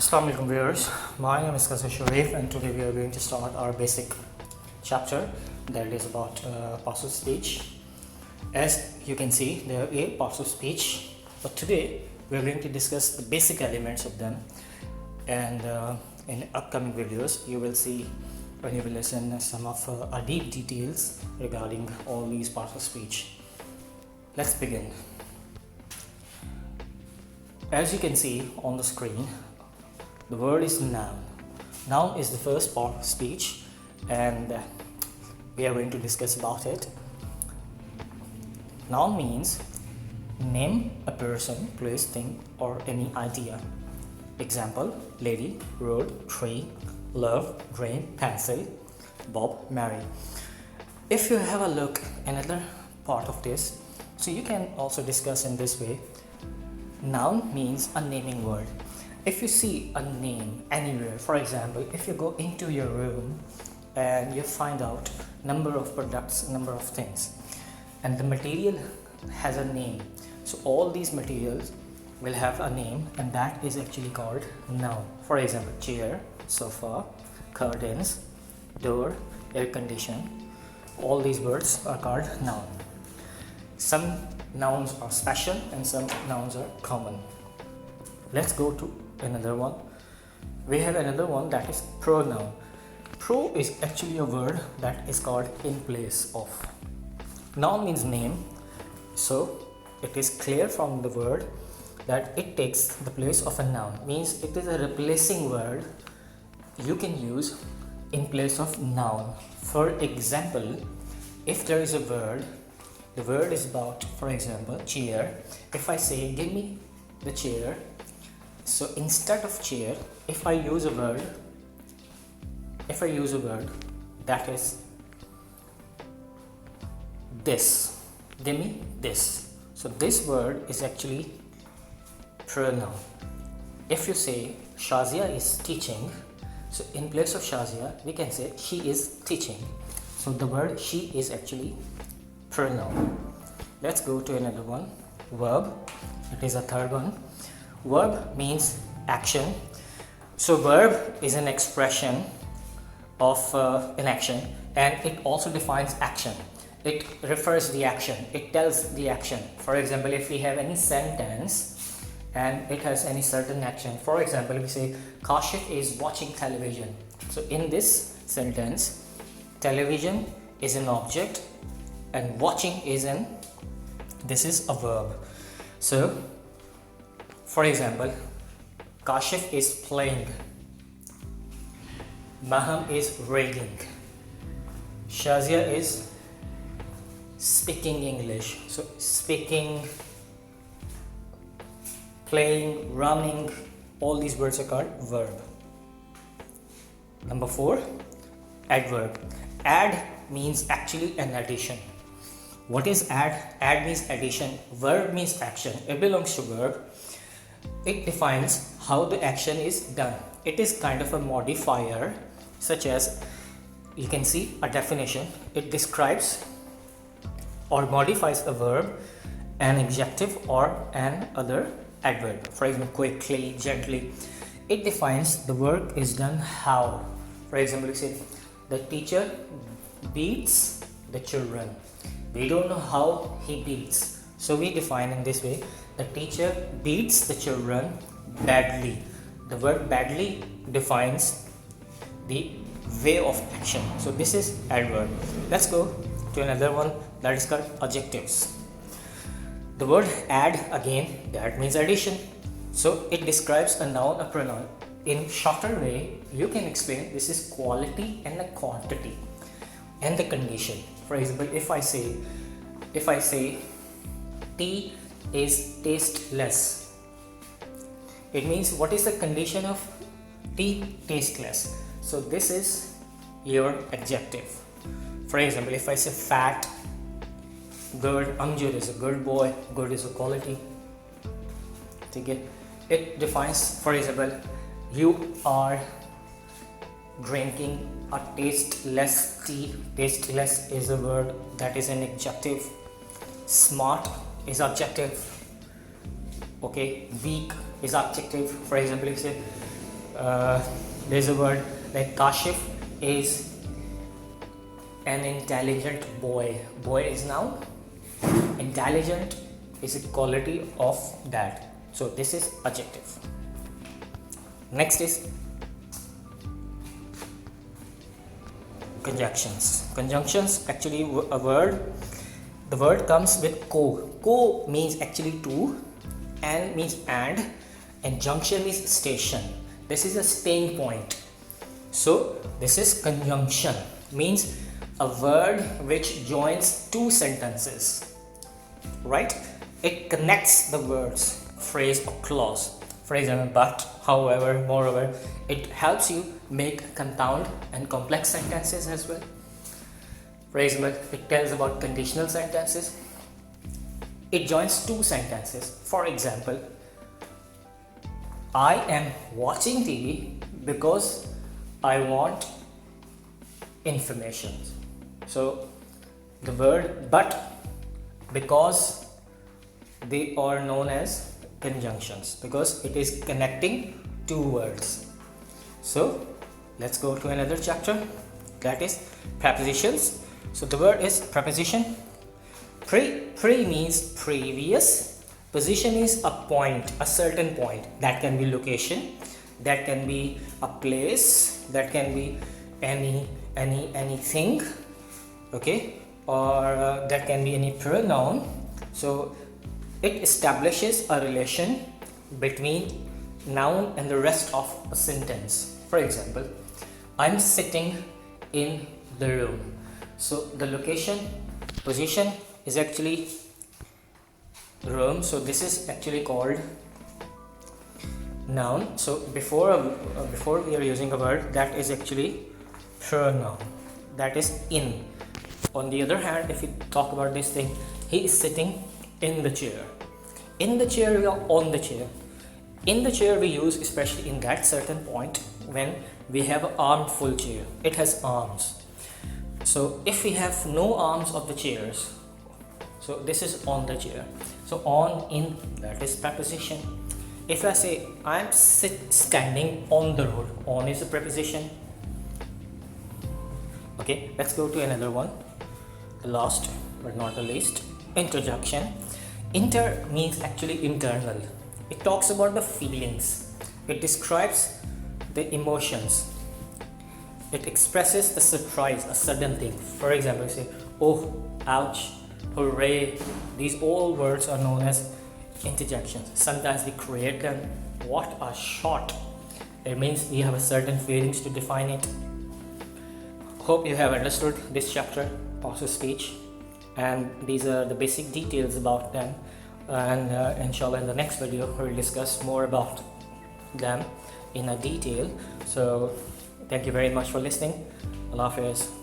Assalamu alaikum viewers, my name is Sharif and today we are going to start our basic chapter that is about parts of speech. As you can see, there are 8 parts of speech, but today we are going to discuss the basic elements of them, and in upcoming videos you will see when you will listen some of deep details regarding all these parts of speech. Let's begin. As you can see on the screen, the word is noun. Noun is the first part of speech and we are going to discuss about it. Noun means name a person, place, thing or any idea. Example: lady, road, tree, love, drain, pencil, Bob, Mary. If you have a look another part of this, so you can also discuss in this way. Noun means a naming word. If you see a name anywhere, for example, if you go into your room and you find out number of products, number of things, and the material has a name, so all these materials will have a name and that is actually called noun. For example, chair, sofa, curtains, door, air condition, all these words are called noun. Some nouns are special and some nouns are common. Let's go to another one. We have another one, that is pronoun. Pro is actually a word that is called in place of. Noun means name, so it is clear from the word that it takes the place of a noun, means it is a replacing word you can use in place of noun. For example, if there is a word, the word is about, for example, chair. If I say give me the chair, so instead of chair, if I use a word that is this, give me this, so this word is actually pronoun. If you say Shazia is teaching, so in place of Shazia we can say she is teaching, so the word she is actually pronoun. Let's go to another one, verb. It is a third one. Verb means action. So verb is an expression of an action, and it also defines action. It refers the action, it tells the action. For example, if we have any sentence and it has any certain action, for example, we say Kashif is watching television. So in this sentence, television is an object and watching is this is a verb. So for example, Kashif is playing, Maham is reading, Shazia is speaking English. So speaking, playing, running, all these words are called verb. Number 4, adverb. Add means actually an addition. What is add? Add means addition. Verb means action. It belongs to verb. It defines how the action is done. It is kind of a modifier, such as you can see a definition. It describes or modifies a verb, an adjective or an other adverb. For example, quickly, gently. It defines the work is done how. For example, you say the teacher beats the children. We don't know how he beats, so we define in this way: the teacher beats the children badly. The word badly defines the way of action, so this is adverb. Let's go to another one, that is called adjectives. The word add, again, that means addition, so it describes a noun, a pronoun. In shorter way you can explain this is quality and a quantity and the condition. For example, if I say tea is tasteless, it means what is the condition of tea? Tasteless. So this is your adjective. For example, if I say fat, good, Amjad is a good boy, good is a quality. Okay. It defines, for example, you are drinking a tasteless tea. Tasteless is a word that is an adjective. Smart is adjective. Okay, weak is adjective. For example, you say There's a word like Kashif is an intelligent boy. Boy is noun. Intelligent is a quality of that. So this is adjective. Next is conjunctions. Conjunctions actually a word. The word comes with co. Co means actually to, and means and junction is station. This is a staying point. So this is conjunction, means a word which joins two sentences, right? It connects the words, phrase or clause. For example, but, however, moreover. It helps you make compound and complex sentences as well. For example, it tells about conditional sentences. It joins two sentences. For example, I am watching TV because I want information. So the word but, because, they are known as conjunctions because it is connecting two words. So let's go to another chapter, that is prepositions. So the word is preposition. Pre means previous. Position is a point, a certain point. That can be location, that can be a place, that can be anything, okay, or that can be any pronoun. So it establishes a relation between noun and the rest of a sentence. For example, I'm sitting in the room. So the location, position is actually room. So this is actually called noun. So before we are using a word, that is actually pronoun, that is in. On the other hand, if we talk about this thing, he is sitting in the chair. In the chair, we are on the chair. In the chair we use especially in that certain point when we have an armful chair. It has arms. So if we have no arms of the chairs, so this is on the chair. So on, in, that is preposition. If I say I'm standing on the road, on is a preposition. Okay, let's go to another one. The last but not the least, interjection. Inter means actually internal. It talks about the feelings. It describes the emotions. It expresses the surprise, a sudden thing. For example, say, oh, ouch, hooray. These all words are known as interjections. Sometimes we create them. What a shot. It means we have a certain feelings to define it. Hope you have understood this chapter, passive speech, and these are the basic details about them. And inshallah in the next video we'll discuss more about them in a detail. So thank you very much for listening. Allah Hafiz.